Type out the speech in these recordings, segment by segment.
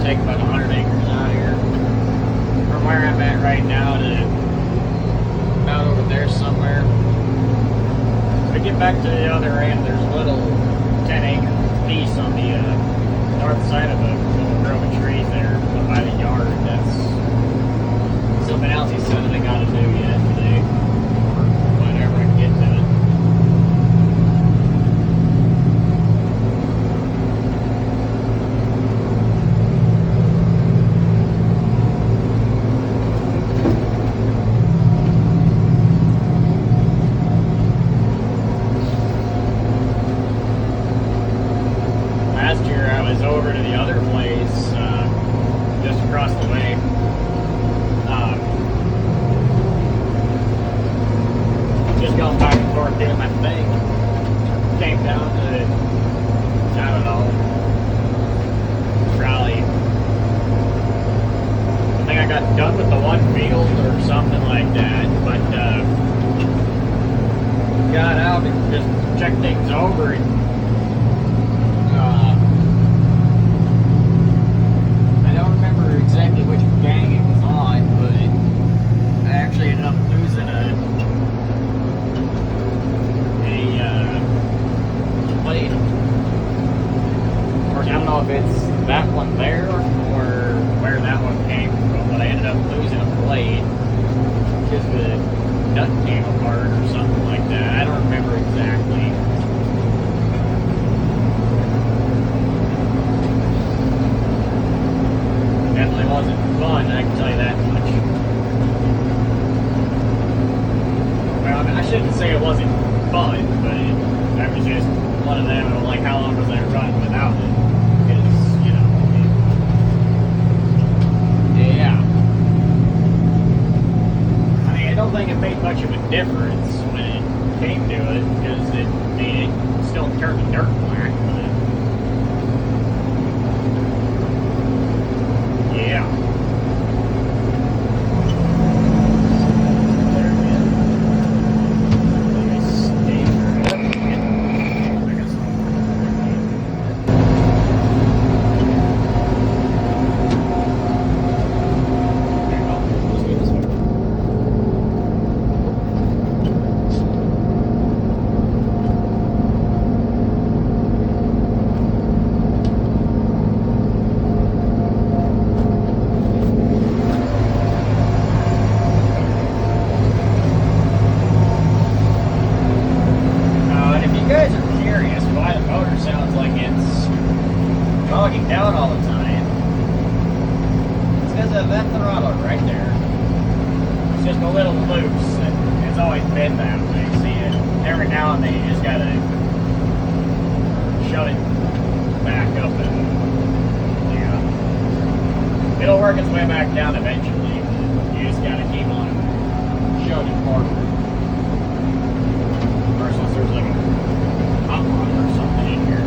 take about 100 acres out here from where I'm at right now to about over there somewhere. To get back to the other end, there's a little 10-acre piece on the north side of a little grove of trees there by the yard. That's something else he said that I got to do yet today, or whenever I can get to it. Last year I was over to the other place, just across the way. Just going back and forth doing my thing. Came down to, I don't know, probably, I think I got done with the one field or something like that, but got out and just checked things over and I don't remember exactly which gang it was on, but I actually ended up losing a plate. Of course, I don't know if it's that one there or where that one came from, but I ended up losing a plate because the nut came apart or something like that. I don't remember exactly. Definitely wasn't fun, I can tell you that much. Well, I mean, I shouldn't say it wasn't fun, but that was just one of them. Like, how long was I running without it? Because, you know, yeah. I mean, I don't think it made much of a difference when it came to it, because it still turned the dirt black, but yeah. Bogging down all the time. It's because of that throttle right there. It's just a little loose, and it's always been that way. See, every now and then you just gotta shut it back up, and yeah, it'll work its way back down eventually. But you just gotta keep on shoving it forward. Or unless there's like a hot water or something in here.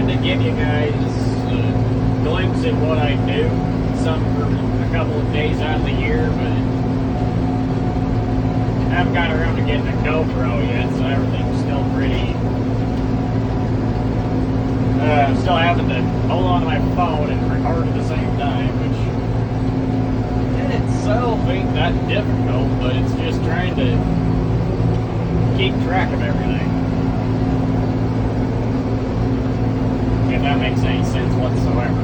To give you guys a glimpse at what I do, some for a couple of days out of the year, but I haven't got around to getting a GoPro yet, so everything's still pretty. I'm still having to hold on to my phone and record at the same time, which in itself ain't that difficult, but it's just trying to keep track of everything. If that makes any sense whatsoever.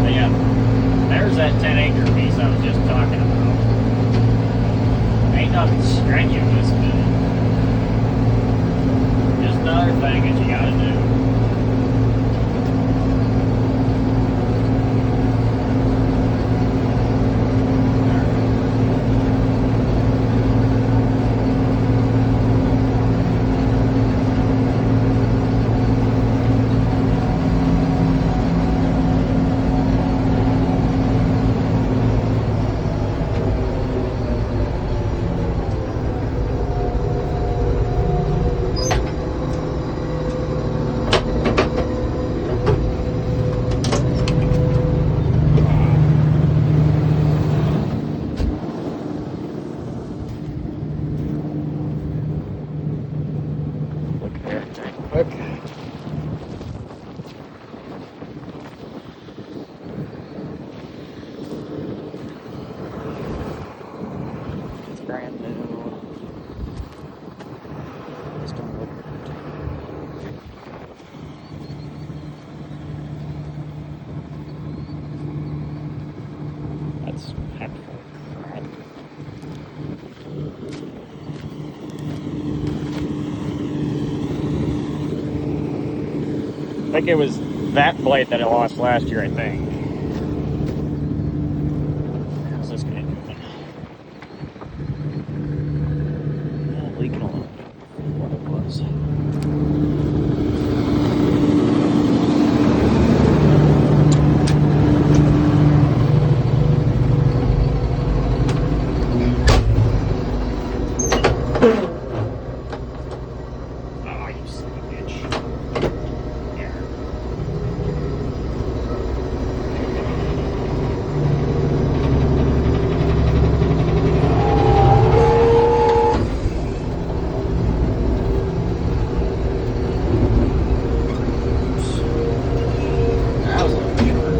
But yeah, there's that 10-acre piece I was just talking about. Ain't nothing strenuous, but just another thing that you gotta do. That's helpful. I think it was that blade that I lost last year, I think. How's this guy doing? Leaking a lot. What it was. Oh, you son of a bitch. Here. That was a little short.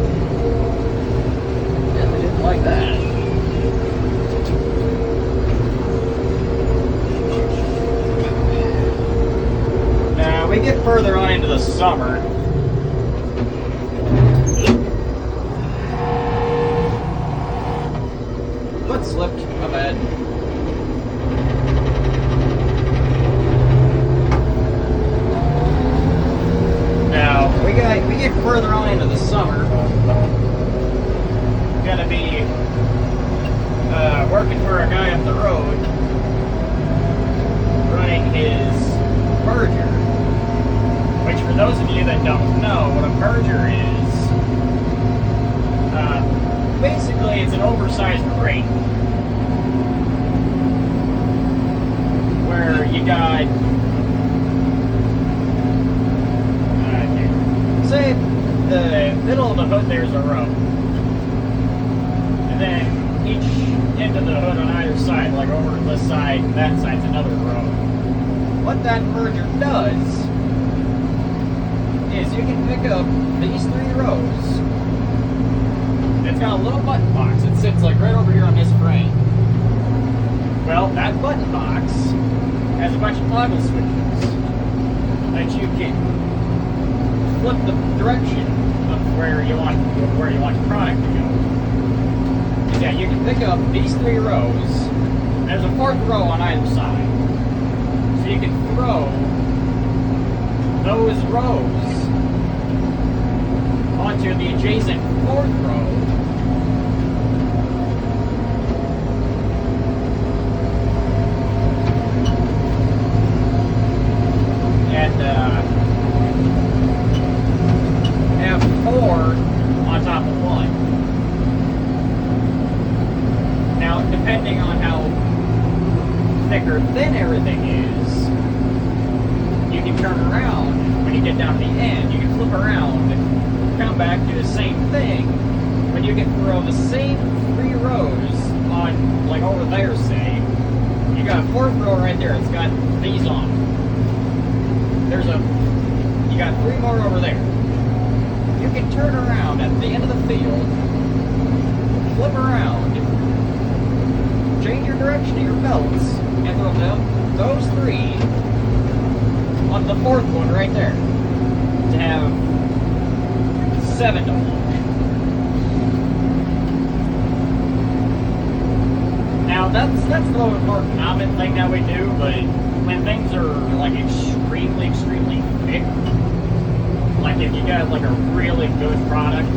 Yeah, they didn't like that. Now we get further on into the summer. Foot slipped. My bad. Now we get further on into the summer. Gonna be working for a guy up the road, running his merger. Which, for those of you that don't know, what a merger is, basically it's an oversized crate where you got, say, the middle of the hood there's a row, and then each end of the hood on either side, like over this side and that side's another row. What that merger does is you can pick up these 3 rows. It's got a little button box. It sits like right over here on this frame. Well, that button box has a bunch of toggle switches that you can flip the direction of where you want your product to go. Yeah, you can pick up these 3 rows. There's a 4th row on either side, so you can throw those rows onto the adjacent 4th row. And have 4 on top of 1. Now, depending on how thick or thin everything is, you can turn around when you get down to the end. You can flip around, come back, do the same thing, but you can throw the same 3 rows on, like over there, say. You got a 4th row right there. It's got these on. You got 3 more over there. You can turn around at the end of the field, flip around, change your direction of your belts, and throw those 3 on the 4th one right there to have 7 to 1. Now that's the more common thing that we do, but when things are like extremely thick, like if you got like a really good product,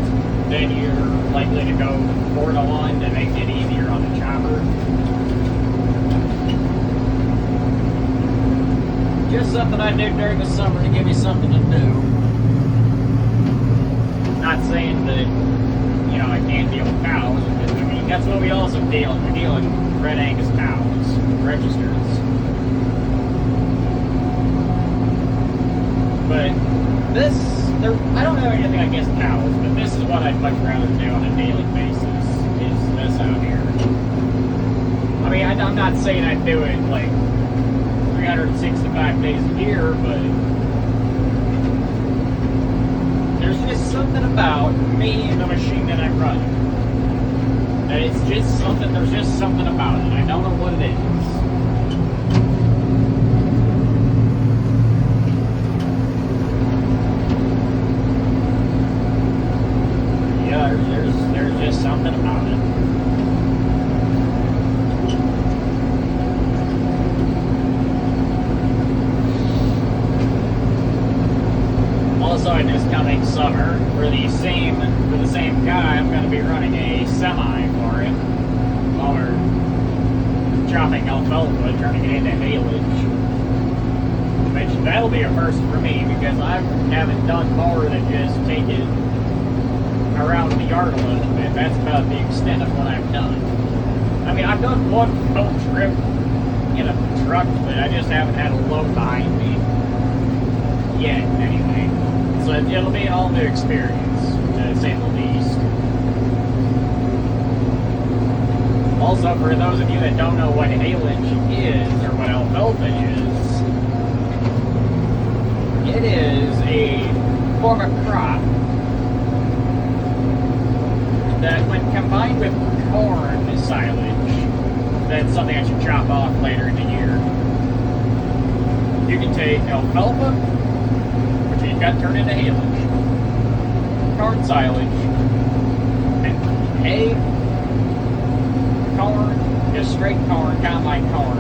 then you're likely to go 4 to 1 to make it easier on the chopper. Just something I do during the summer to give me something to do. Not saying that, I can't deal with cows. I mean, that's what we also deal in. We deal in Red Angus cows, registers. But I don't have anything against cows, but this is what I'd much rather do on a daily basis, is this out here. I mean, I'm not saying I'd do it like 365 days a year, but there's just something about me and the machine that I'm running. That there's just something about it. I don't know what it is. Yeah, there's just something about it. summer for the same guy. I'm going to be running a semi for him while we're chopping alfalfa, trying to get into haylage. Which that'll be a first for me because I haven't done more than just take it around the yard a little bit. That's about the extent of what I've done. I mean, I've done one full trip in a truck, but I just haven't had a load behind me yet, anyway. So it'll be an all-new experience, to say the least. Also, for those of you that don't know what haylage is, or what alfalfa is, it is a form of crop that when combined with corn silage, that's something I should chop off later in the year. You can take alfalfa, which you've got turned into haylage, corn silage, and hay, corn, just straight corn, combine corn.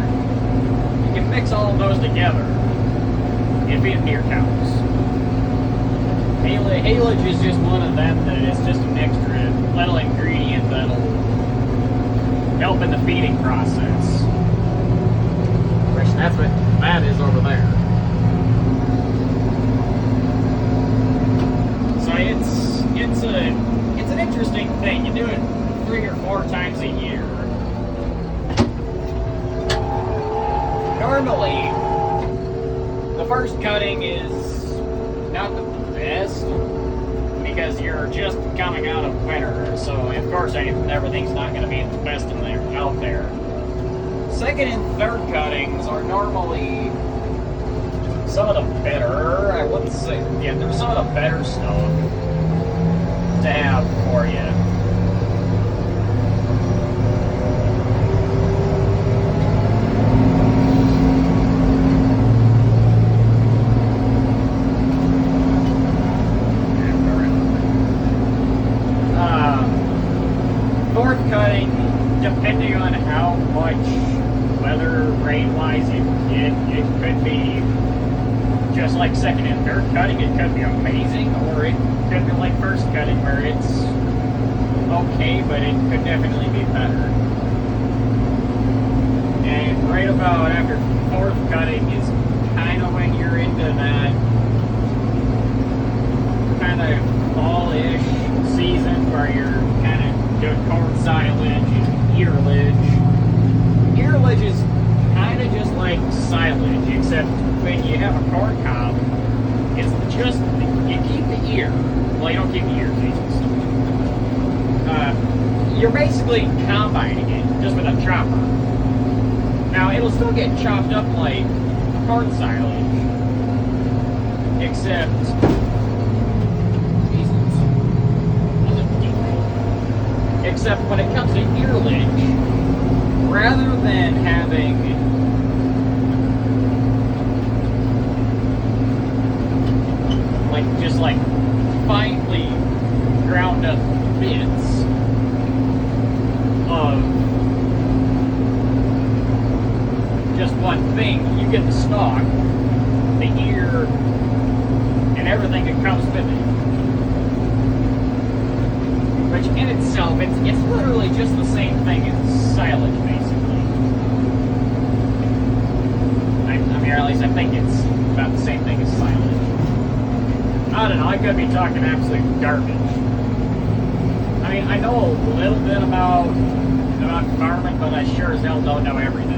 You can mix all of those together and feed them to your cows. Haylage is just one of them that is just an extra little ingredient that'll help in the feeding process. Which that's what that is over there. So it's an interesting thing. You do it 3 or 4 times a year. Normally, the first cutting is not the best because you're just coming out of winter, so of course everything's not going to be the best out there. Second and third cuttings are normally some of the better, I wouldn't say, yeah, they're some of the better stuff to have for you. Fourth cutting, depending on how much weather, rain-wise you get, it could be just like second and third cutting. It could be amazing, or it could be like first cutting where it's okay, but it could definitely be better. And right about after fourth cutting is kind of when you're into that kind of fall-ish season where you're kind of doing corn silage and earlage. Earlage is kind of just like silage, except when you have a corn cob, it's just, you keep the ear. Well, you don't keep the ear, Jesus. You're basically combining it, just with a chopper. Now, it'll still get chopped up like corn silage, except except when it comes to earlage, rather than having just finely ground up bits of just one thing, you get the stalk, the ear, and everything that comes with it. Which in itself, it's literally just the same thing as silage, basically. I mean, or at least I think it's about the same thing as silage. I don't know, I could be talking absolute garbage. I mean, I know a little bit about farming, but I sure as hell don't know everything.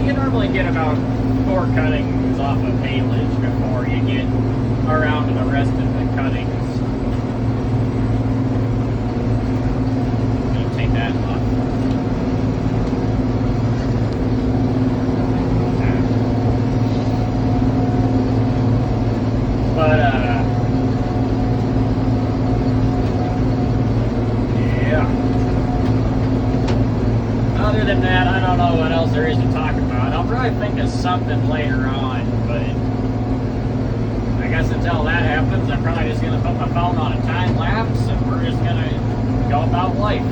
You normally get about 4 cuttings off of haylage before you get around to the rest of the cuttings. I'm going to take that off. But, yeah. Other than that, I don't know what else there is to talk about. I'll probably think of something later on, but I guess until that happens, I'm probably just going to put my phone on a time lapse and we're just going to go about life.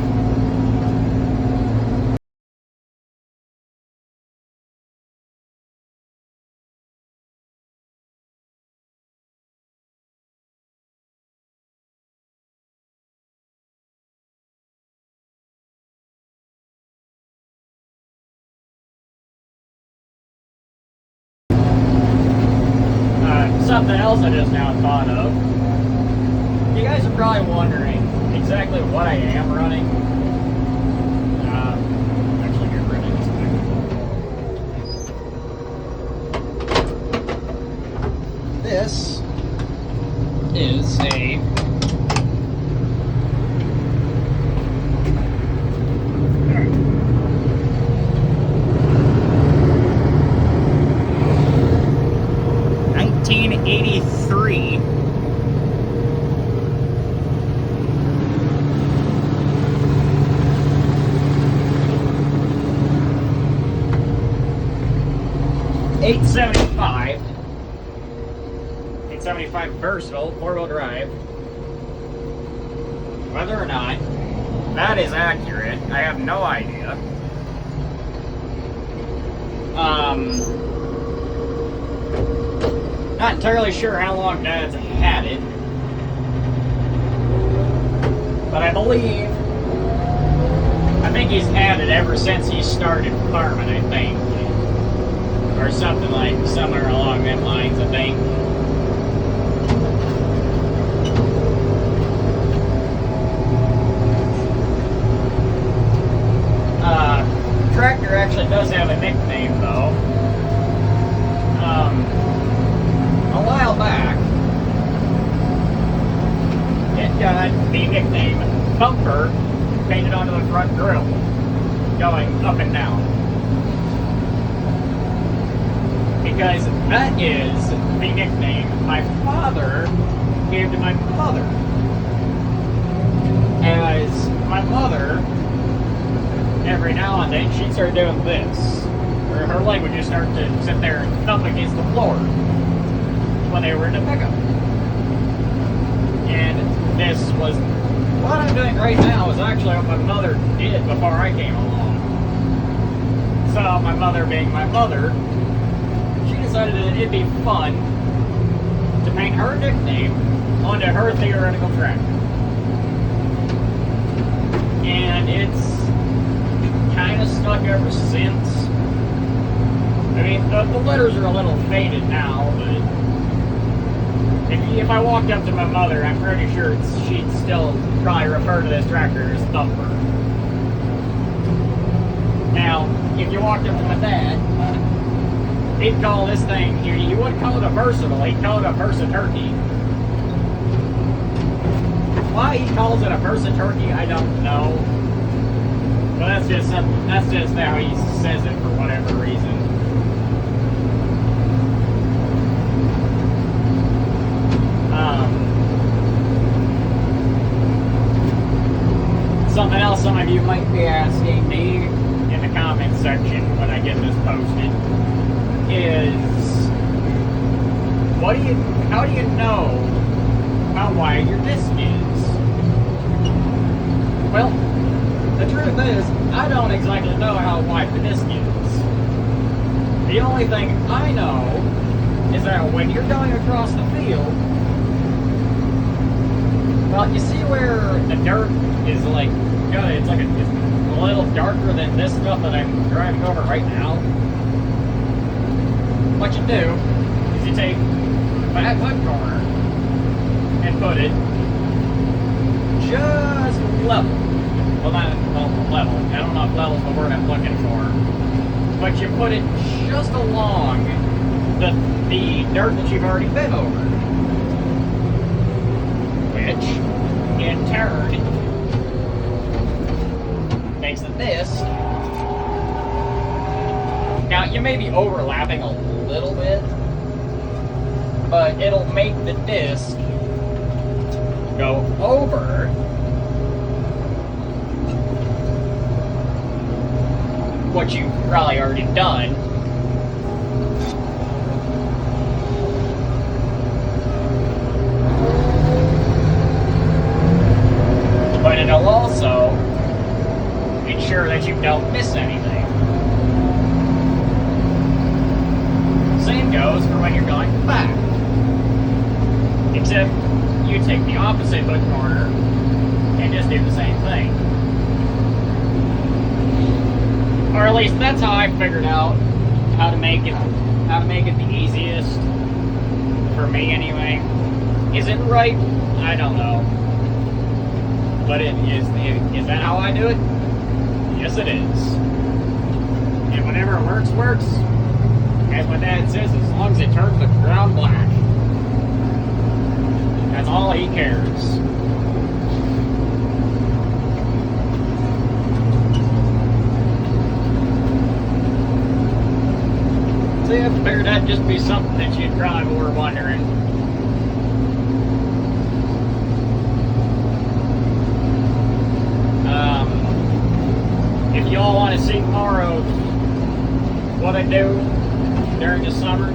Something else I just now thought of. You guys are probably wondering exactly what I am running. Actually, get rid of this thing. This is a '83 875 versatile 4-wheel drive. Whether or not that is accurate, I have no idea. Not entirely sure how long Dad's had it, but I think he's had it ever since he started farming, I think. Or something like, somewhere along that lines, I think. Tractor actually does have a nickname, though. A while back, it got the nickname Bumper painted onto the front grille, going up and down. Because that is the nickname my father gave to my mother. As my mother, every now and then, she'd start doing this. Or her leg would just start to sit there and thump against the floor when they were in the pickup. And this was, what I'm doing right now is actually what my mother did before I came along. So my mother being my mother, she decided that it'd be fun to paint her nickname onto her theoretical tractor. And it's kind of stuck ever since. I mean, the letters are a little faded now, but if I walked up to my mother, I'm pretty sure she'd still probably refer to this tractor as Thumper. Now, if you walked up to my dad, he'd call this thing, he wouldn't call it a Versatile, he'd call it a Versaturkey. Why he calls it a Versaturkey, I don't know. But that's just how he says it for whatever reason. Something else some of you might be asking me in the comments section when I get this posted is, how do you know how wide your disc is? Well, the truth is, I don't exactly know how wide the disc is. The only thing I know is that when you're going across the field, well, you see where the dirt is like, it's a little darker than this stuff that I'm driving over right now. What you do is you take that foot corner and put it just level. Well, not level. I don't know if level's the word I'm looking for. But you put it just along the dirt that you've already been over. Which, in turn, makes the disc. Now, you may be overlapping a little bit, but it'll make the disc go over what you've probably already done. But it'll also you don't miss anything. Same goes for when you're going back. Except you take the opposite hood corner and just do the same thing. Or at least that's how I figured out how to make it the easiest for me anyway. Is it right? I don't know. But is that how I do it? Yes, it is. And whenever it works, works. As my dad says, as long as it turns the ground black. That's all he cares. So yeah, I figured that'd just be something that you'd probably were wondering. If y'all want to see more of what I do during the summer,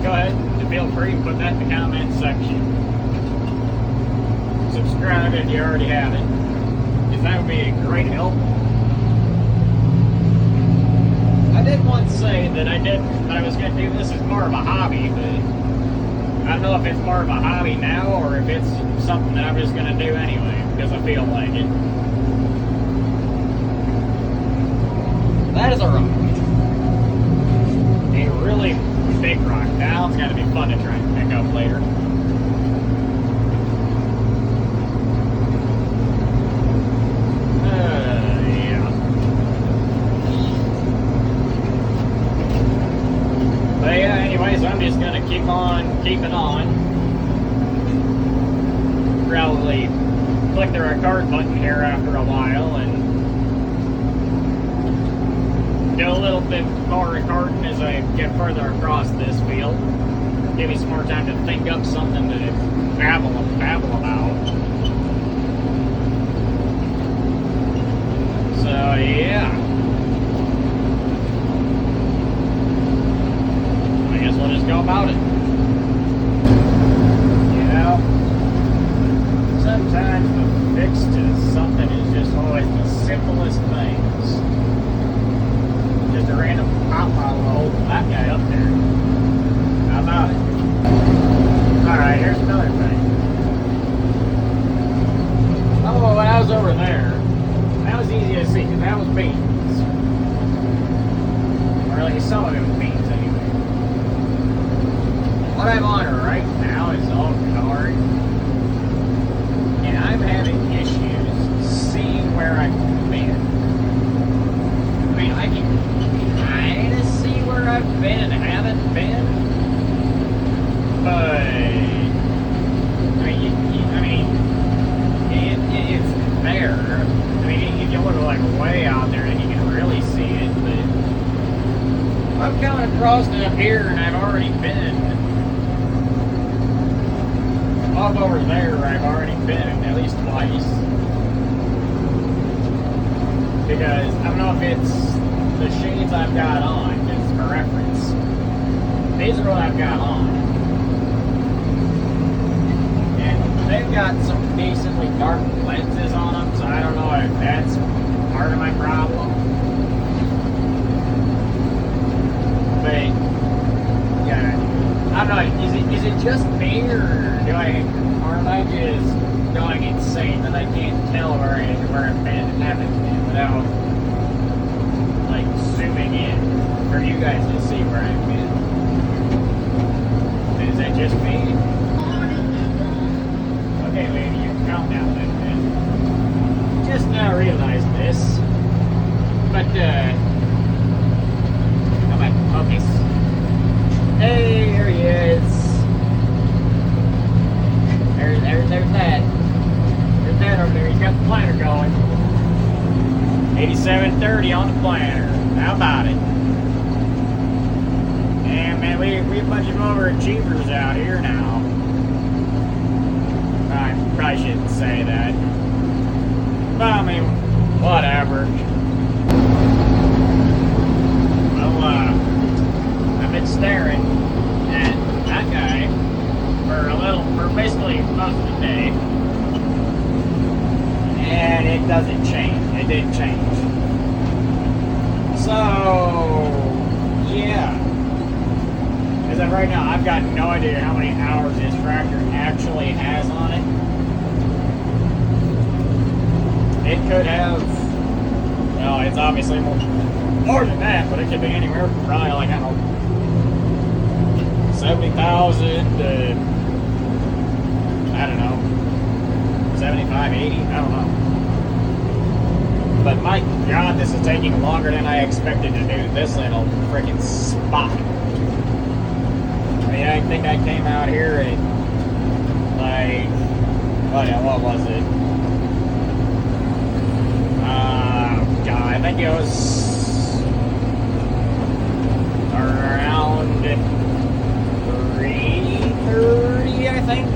go ahead and feel free to put that in the comments section. Subscribe if you already have it, because that would be a great help. I did once say that I was going to do this as more of a hobby, but I don't know if it's more of a hobby now or if it's something that I'm just going to do anyway because I feel like it. That is a rock. A really big rock. Now it's got to be fun to try and pick up later. Yeah. But yeah, anyways, I'm just going to keep on keeping on. Probably click the record button here after a while and do a little bit more recording as I get further across this field. Give me some more time to think up something to babble about. So yeah, I guess we'll just go about it. You know, sometimes the fix to something is just always the simplest things. Just a random pop bottle holding that guy up there. How about it? Alright, here's another thing. Oh, when I was over there, that was easy to see because that was beans. Or at least some of it was beans anyway. What I'm on right now is all card. And I'm having issues seeing where I've been. I mean, I can kind of see where I've been and haven't been, but it's there. I mean, if you look like way out there, then you can really see it. But I'm coming across it up here, and I've already been up over there. I've already been at least twice because I don't know if it's the shades I've got on, just for reference. These are what I've got on. And they've got some decently dark lenses on them, so I don't know if that's part of my problem. But, yeah, I don't know, is it just me, or am I just going insane that I can't tell where I've been and haven't been without like zooming in for you guys to see where I've been? Is that just me? Okay, lady, you can calm down a little bit. Just now realized this. But, come on, focus. Hey, there he is. There's that. There's that over there. He's got the planter going. 8730 on the planter. How about it? Yeah, man, we a bunch of overachievers out here now. I probably shouldn't say that. But I mean, whatever. Well, I've been staring at that guy for basically most of the day. And it doesn't change. It did change. So, yeah. As of right now, I've got no idea how many hours this tractor actually has on it. It could have, well, it's obviously more than that, but it could be anywhere from probably like, I don't know, 70,000 to, I don't know, 75, 80, I don't know. But my God, this is taking longer than I expected to do this little freaking spot. I mean, I think I came out here at, like, what was it? God, I think it was around 3:30, I think.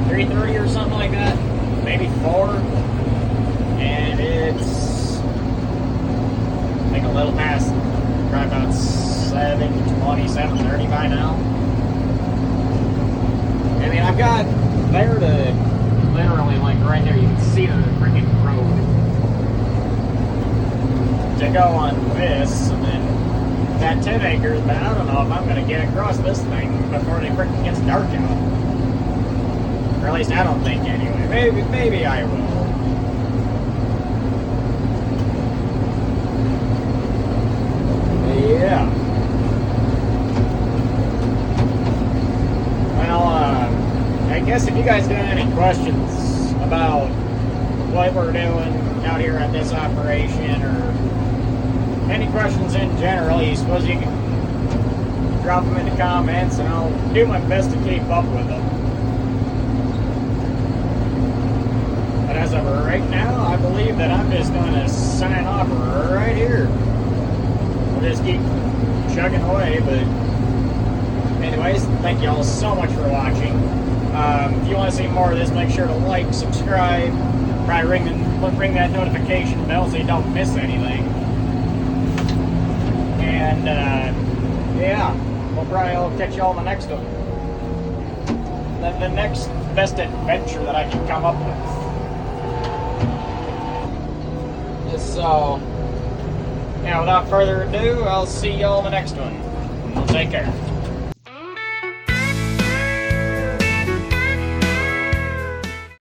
3:30 or something like that. Maybe 4. And it's, I think, a little past, probably about 7:20, 7:30 by now. I mean, I've got there to, literally, like, right there, you can see the freaking road. To go on this, and then that 10 acres, but I don't know if I'm going to get across this thing before it freaking gets dark out. Or at least I don't think anyway. Maybe I will. Yeah. Well, I guess if you guys got any questions about what we're doing out here at this operation, or any questions in general, you suppose you can drop them in the comments, and I'll do my best to keep up with them. But as of right now, I believe that I'm just going to sign off right here. We'll just keep chugging away, but anyways, thank you all so much for watching. If you want to see more of this, make sure to like, subscribe, probably ring that notification bell so you don't miss anything. And yeah, we'll probably catch you all in the next one. The next best adventure that I can come up with. So, yeah, without further ado, I'll see you all in the next one. Well, take care.